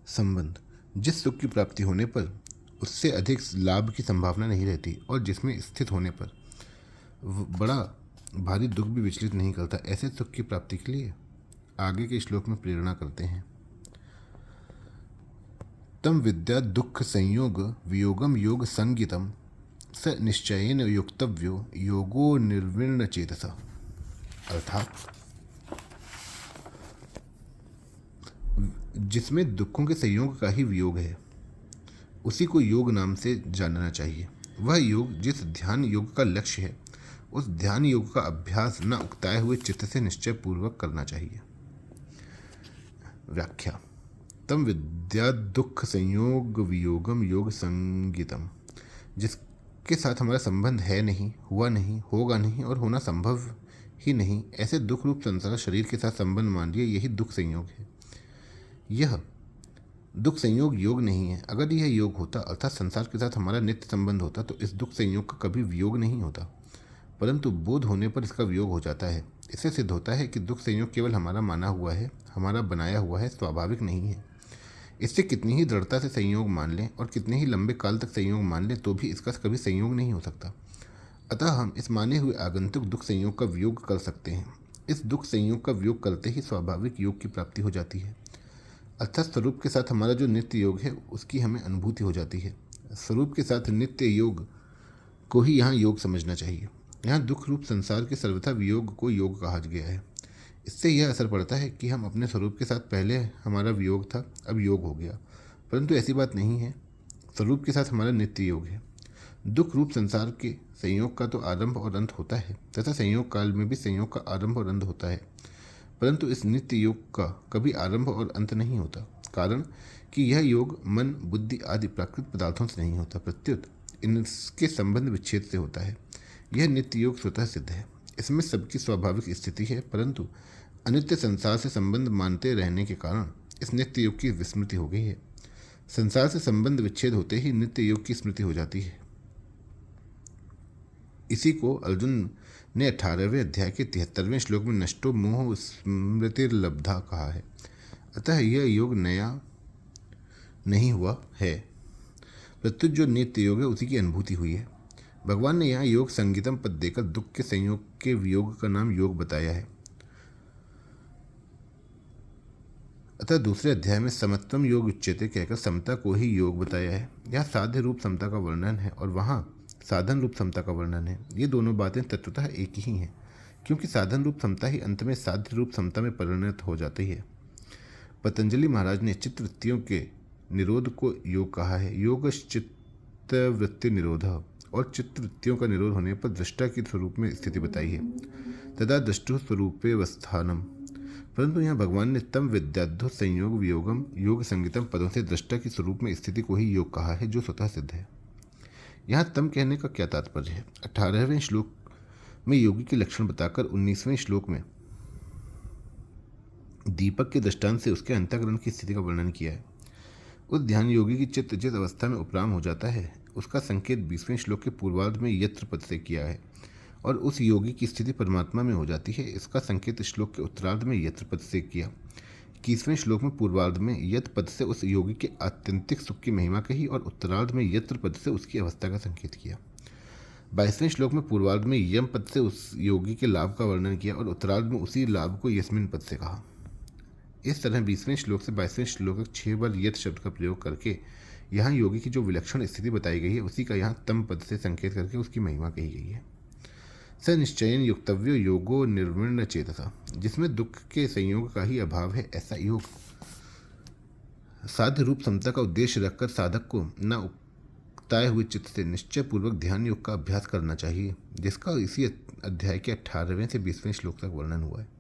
संबंध जिस सुख की प्राप्ति होने पर उससे अधिक लाभ की संभावना नहीं रहती और जिसमें स्थित होने पर बड़ा भारी दुख भी विचलित नहीं करता, ऐसे सुख की प्राप्ति के लिए आगे के श्लोक में प्रेरणा करते हैं। तम विद्या दुख संयोग वियोगम योग संगीतम स निश्चयेन युक्तव्यो योगो निर्विण्ण चेतसा। अर्थात जिसमें दुखों के संयोग का ही वियोग है उसी को योग नाम से जानना चाहिए। वह योग जिस ध्यान योग का लक्ष्य है उस ध्यान योग का अभ्यास न उकताए हुए चित्त से निश्चय पूर्वक करना चाहिए। व्याख्या। तम विद्या दुख संयोग वियोगम योग संगीतम, जिसके साथ हमारा संबंध है नहीं, हुआ नहीं, होगा नहीं और होना संभव ही नहीं, ऐसे दुख रूप संसार शरीर के साथ संबंध मान लिए, यही दुख संयोग है। यह दुख संयोग योग नहीं है। अगर यह योग होता अर्थात संसार के साथ हमारा नित्य संबंध होता तो इस दुख संयोग का कभी वियोग नहीं होता, परंतु बोध होने पर इसका वियोग हो जाता है। इससे सिद्ध होता है कि दुख संयोग केवल हमारा माना हुआ है, हमारा बनाया हुआ है, स्वाभाविक नहीं है। इससे कितनी ही दृढ़ता से संयोग मान लें और कितने ही लंबे काल तक संयोग मान लें तो भी इसका कभी संयोग नहीं हो सकता। अतः हम इस माने हुए आगंतुक दुख संयोग का वियोग कर सकते हैं। इस दुख संयोग का वियोग करते ही स्वाभाविक योग की प्राप्ति हो जाती है, अर्थात स्वरूप के साथ हमारा जो नित्य योग है उसकी हमें अनुभूति हो जाती है। स्वरूप के साथ नित्य योग को ही यहाँ योग समझना चाहिए। यहाँ दुख रूप संसार के सर्वथा वियोग को योग कहा गया है। इससे यह असर पड़ता है कि हम अपने स्वरूप के साथ पहले हमारा वियोग था, अब योग हो गया, परंतु ऐसी बात नहीं है। स्वरूप के साथ हमारा नित्य योग है। दुख रूप संसार के संयोग का तो आरंभ और अंत होता है तथा संयोग काल में भी संयोग का आरंभ और अंत होता है, परंतु इस नित्य योग का कभी आरंभ और अंत नहीं होता, कारण कि यह योग मन बुद्धि आदि प्राकृतिक पदार्थों से नहीं होता, प्रत्युत इनके संबंध विच्छेद से होता है। यह नित्य योग स्वतः सिद्ध है, इसमें सबकी स्वाभाविक स्थिति है, परंतु अनित्य संसार से संबंध मानते रहने के कारण इस नित्य योग की विस्मृति हो गई है। संसार से संबंध विच्छेद होते ही नित्य योग की स्मृति हो जाती है। इसी को अर्जुन ने 18वें अध्याय के 73वें श्लोक में नष्टो मोह स्मृतिर्लब्धा कहा है। अतः यह योग नया नहीं हुआ है, प्रत्युत जो नित्य योग है उसी की अनुभूति हुई है। भगवान ने यहाँ योग संगीतम पद देकर दुख के संयोग के वियोग का नाम योग बताया है। अतः दूसरे अध्याय में समत्वम योग उच्यते कहकर समता को ही योग बताया है। यहाँ साध्य रूप समता का वर्णन है और वहाँ साधन रूप समता का वर्णन है। ये दोनों बातें तत्वतः एक ही हैं, क्योंकि साधन रूप समता ही अंत में साध्य रूप समता में परिणत हो जाती है। पतंजलि महाराज ने चित्तवृत्तियों के निरोध को योग कहा है। योग चित्तवृत्ति निरोध, और चित्तवृत्तियों का निरोध होने पर दृष्टा के स्वरूप में स्थिति बताई है, तदा दृष्टु स्वरूपे वस्थानम। परंतु यहाँ भगवान ने तम विद्याधु संयोग वियोगम योग संगीतम पदों से दृष्टा की स्वरूप में स्थिति को ही योग कहा है, जो स्वतः सिद्ध है। यहाँ तम कहने का क्या तात्पर्य है? 18वें श्लोक में योगी के लक्षण बताकर 19वें श्लोक में दीपक के दृष्टांत से उसके अंतःकरण की स्थिति का वर्णन किया है। उस ध्यान योगी की चित्त जिस अवस्था में उपराम हो जाता है उसका संकेत 20वें श्लोक के पूर्वार्ध में यत्र पद से किया है, और उस योगी की स्थिति परमात्मा में हो जाती है, इसका संकेत श्लोक के उत्तरार्ध में यत्र पद से किया। 21वें श्लोक में पूर्वार्ध में यत पद से उस योगी के आत्यंतिक सुख की महिमा कही और उत्तरार्ध में यत्र पद से उसकी अवस्था का संकेत किया। 22वें श्लोक में पूर्वार्ध में यम पद से उस योगी के लाभ का वर्णन किया और उत्तरार्ध में उसी लाभ को यस्मिन पद से कहा। इस तरह 20वें श्लोक से 22वें श्लोक तक 6 बार यत शब्द का प्रयोग करके यहाँ योगी की जो विलक्षण स्थिति बताई गई है उसी का यहाँ तम पद से संकेत करके उसकी महिमा कही गई है। स निश्चयन युक्तव्यो योगो निर्विण्ण चेतसा, जिसमें दुख के संयोग का ही अभाव है, ऐसा योग साध्य रूप समता का उद्देश्य रखकर साधक को न उकताए हुए चित्त से निश्चय पूर्वक ध्यान योग का अभ्यास करना चाहिए, जिसका इसी अध्याय के 18वें से 20वें श्लोक तक वर्णन हुआ है।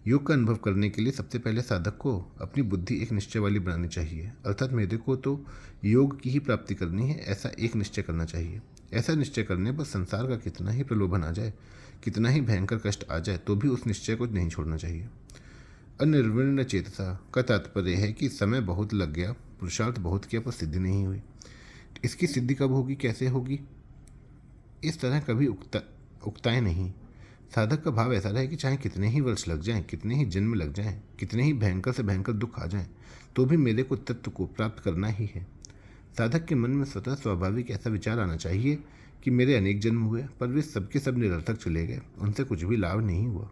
योग का अनुभव करने के लिए सबसे पहले साधक को अपनी बुद्धि एक निश्चय वाली बनानी चाहिए, अर्थात मेरे को तो योग की ही प्राप्ति करनी है, ऐसा एक निश्चय करना चाहिए। ऐसा निश्चय करने पर संसार का कितना ही प्रलोभन आ जाए, कितना ही भयंकर कष्ट आ जाए, तो भी उस निश्चय को नहीं छोड़ना चाहिए। अनिर्विण्ण चेतसा का तात्पर्य है कि समय बहुत लग गया, पुरुषार्थ बहुत किया पर सिद्धि नहीं हुई। इसकी सिद्धि कब होगी, कैसे होगी? इस तरह कभी उकताए नहीं। साधक का भाव ऐसा रहे कि चाहे कितने ही वर्ष लग जाएं, कितने ही जन्म लग जाएं, कितने ही भयंकर से भयंकर दुख आ जाएं, तो भी मेरे को तत्व को प्राप्त करना ही है। साधक के मन में स्वतः स्वाभाविक ऐसा विचार आना चाहिए कि मेरे अनेक जन्म हुए, पर वे सबके सब निरर्थक चले गए, उनसे कुछ भी लाभ नहीं हुआ।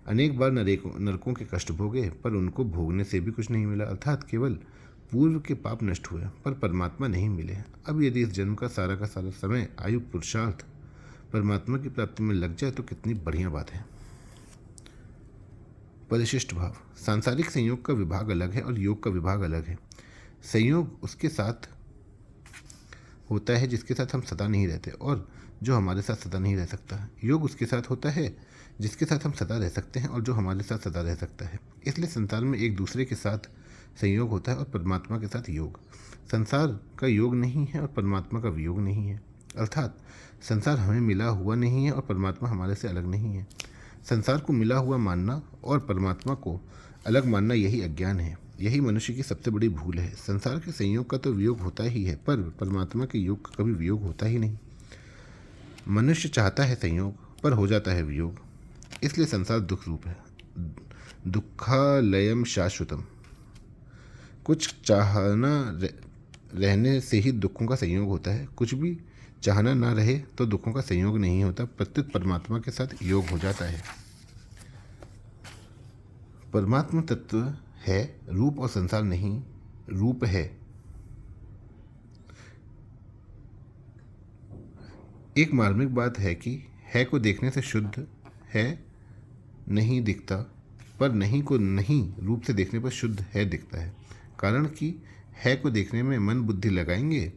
अनेक बार नरकों के कष्ट भोगे, पर उनको भोगने से भी कुछ नहीं मिला, अर्थात केवल पूर्व के पाप नष्ट हुए, पर परमात्मा नहीं मिले। अब यदि इस जन्म का सारा समय आयु पुरुषार्थ परमात्मा की प्राप्ति में लग जाए तो कितनी बढ़िया बात है। परिशिष्ट भाव। सांसारिक संयोग का विभाग अलग है और योग का विभाग अलग है। संयोग उसके साथ होता है जिसके साथ हम सदा नहीं रहते और जो हमारे साथ सदा नहीं रह सकता। योग उसके साथ होता है जिसके साथ हम सदा रह सकते हैं और जो हमारे साथ सदा रह सकता है। इसलिए संसार में एक दूसरे के साथ संयोग होता है और परमात्मा के साथ योग। संसार का योग नहीं है और परमात्मा का वियोग नहीं है, अर्थात संसार हमें मिला हुआ नहीं है और परमात्मा हमारे से अलग नहीं है। संसार को मिला हुआ मानना और परमात्मा को अलग मानना यही अज्ञान है, यही मनुष्य की सबसे बड़ी भूल है। संसार के संयोग का तो वियोग होता ही है, पर परमात्मा के योग का कभी वियोग होता ही नहीं। मनुष्य चाहता है संयोग, पर हो जाता है वियोग, इसलिए संसार दुख रूप है। दुखालयम शाश्वतम। कुछ चाहना रहने से ही दुखों का संयोग होता है, कुछ भी चाहना ना रहे तो दुखों का संयोग नहीं होता, प्रत्युत परमात्मा के साथ योग हो जाता है। परमात्मा तत्व है, रूप और संसार नहीं, रूप है। एक मार्मिक बात है कि है को देखने से शुद्ध है नहीं दिखता, पर नहीं को नहीं रूप से देखने पर शुद्ध है दिखता है। कारण कि है को देखने में मन बुद्धि लगाएंगे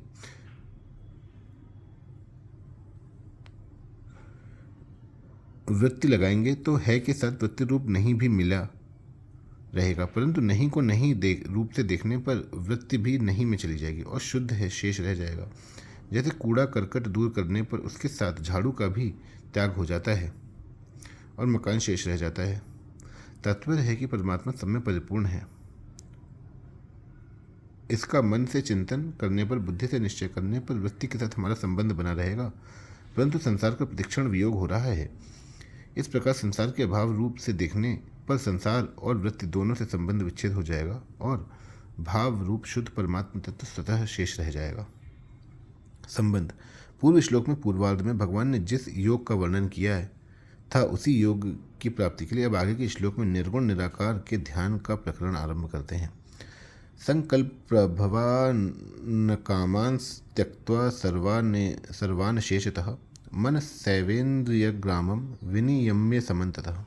वृत्ति लगाएंगे तो है के साथ वृत्ति रूप नहीं भी मिला रहेगा, परंतु नहीं को नहीं रूप से देखने पर वृत्ति भी नहीं में चली जाएगी और शुद्ध है शेष रह जाएगा। जैसे कूड़ा करकट दूर करने पर उसके साथ झाड़ू का भी त्याग हो जाता है और मकान शेष रह जाता है। तात्पर्य है कि परमात्मा सब में परिपूर्ण है, इसका मन से चिंतन करने पर, बुद्धि से निश्चय करने पर वृत्ति के साथ हमारा संबंध बना रहेगा, परंतु संसार का प्रतिक्षण वियोग हो रहा है। इस प्रकार संसार के अभाव रूप से देखने पर संसार और वृत्ति दोनों से संबंध विच्छेद हो जाएगा और भाव रूप शुद्ध परमात्मा तत्व स्वतः शेष रह जाएगा। संबंध। पूर्व श्लोक में पूर्वार्ध में भगवान ने जिस योग का वर्णन किया है था, उसी योग की प्राप्ति के लिए अब आगे के श्लोक में निर्गुण निराकार के ध्यान का प्रकरण आरंभ करते हैं। संकल्प प्रभवान कामान त्यक्त्वा सर्वान शेषतः मन सैवेन्द्रिय ग्रामम विनियम्य समन्ततः।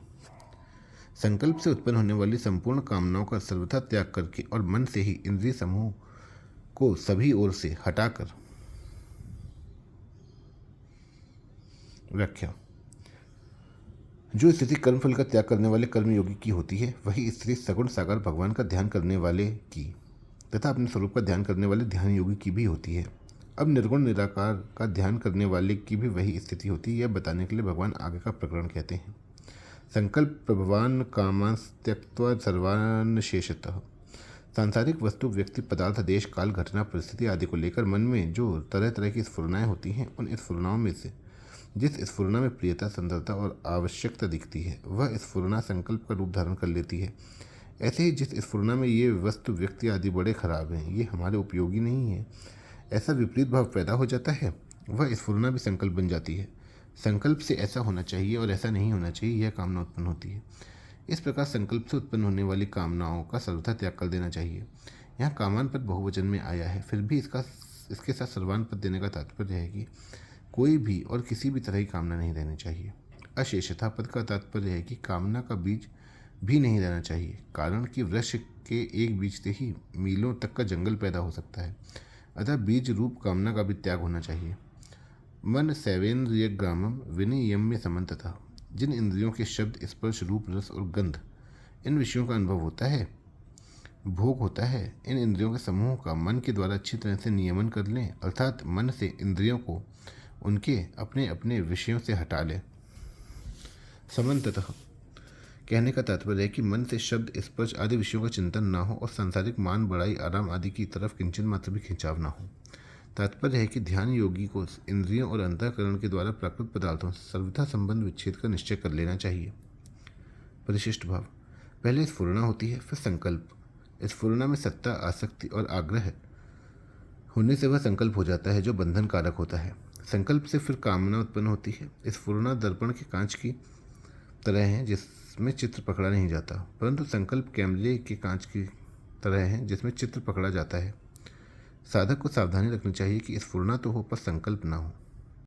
संकल्प से उत्पन्न होने वाली संपूर्ण कामनाओं का सर्वथा त्याग करके और मन से ही इंद्रिय समूह को सभी ओर से हटाकर। व्याख्या। जो स्थिति कर्मफल का त्याग करने वाले कर्मयोगी की होती है, वही स्थिति सगुण साकार भगवान का ध्यान करने वाले की तथा अपने स्वरूप का ध्यान करने वाले ध्यान योगी की भी होती है। अब निर्गुण निराकार का ध्यान करने वाले की भी वही स्थिति होती है, यह बताने के लिए भगवान आगे का प्रकरण कहते हैं। संकल्प प्रभवान कामांस त्यक्त्वा सर्वान शेषतः। सांसारिक वस्तु, व्यक्ति, पदार्थ, देश, काल, घटना, परिस्थिति आदि को लेकर मन में जो तरह तरह की स्फुरनाएं होती हैं, उन स्फुरनाओं में से जिस स्फुरना में प्रियता, सुंदरता और आवश्यकता दिखती है, वह स्फुरना संकल्प का रूप धारण कर लेती है। ऐसे ही जिस स्फुरना में ये वस्तु, व्यक्ति आदि बड़े खराब हैं, ये हमारे उपयोगी नहीं है, ऐसा विपरीत भाव पैदा हो जाता है, वह स्फुरना भी संकल्प बन जाती है। संकल्प से ऐसा होना चाहिए और ऐसा नहीं होना चाहिए, यह कामना उत्पन्न होती है। इस प्रकार संकल्प से उत्पन्न होने वाली कामनाओं का सर्वथा त्याग कर देना चाहिए। यहाँ कामान पद बहुवचन में आया है, फिर भी इसके साथ सर्वान पद देने का तात्पर्य है कि कोई भी और किसी भी तरह की कामना नहीं रहनी चाहिए। अशेषता पद का तात्पर्य है कि कामना का बीज भी नहीं रहना चाहिए, कारण कि वृक्ष के एक बीज से ही मीलों तक का जंगल पैदा हो सकता है, अतः बीज रूप कामना का भी त्याग होना चाहिए। मन सैवेन्द्रिय ग्रामम विनियम्य समन्ततः। जिन इंद्रियों के शब्द, स्पर्श, रूप, रस और गंध, इन विषयों का अनुभव होता है, भोग होता है, इन इंद्रियों के समूह का मन के द्वारा अच्छी तरह से नियमन कर लें, अर्थात मन से इंद्रियों को उनके अपने अपने विषयों से हटा लें। समन्ततः कहने का तात्पर्य है कि मन से शब्द, स्पर्श आदि विषयों का चिंतन ना हो और सांसारिक मान, बड़ाई, आराम आदि की तरफ किंचन मात्र भी खिंचाव ना हो तात्पर्य है कि ध्यान योगी को इंद्रियों और अंतःकरण के द्वारा प्राकृत पदार्थों से सर्वथा संबंध विच्छेद का निश्चय कर लेना चाहिए। परिशिष्ट भाव। पहले स्फुरणा होती है, फिर संकल्प। स्फुरणा में सत्ता, आसक्ति और आग्रह होने से वह संकल्प हो जाता है जो बंधन कारक होता है। संकल्प से फिर कामना उत्पन्न होती है। स्फुरणा दर्पण के कांच की तरह है जिसमें चित्र पकड़ा नहीं जाता, परंतु संकल्प कैमरे के कांच की तरह है जिसमें चित्र पकड़ा जाता है। साधक को सावधानी रखनी चाहिए कि स्फुरणा तो हो पर संकल्प ना हो।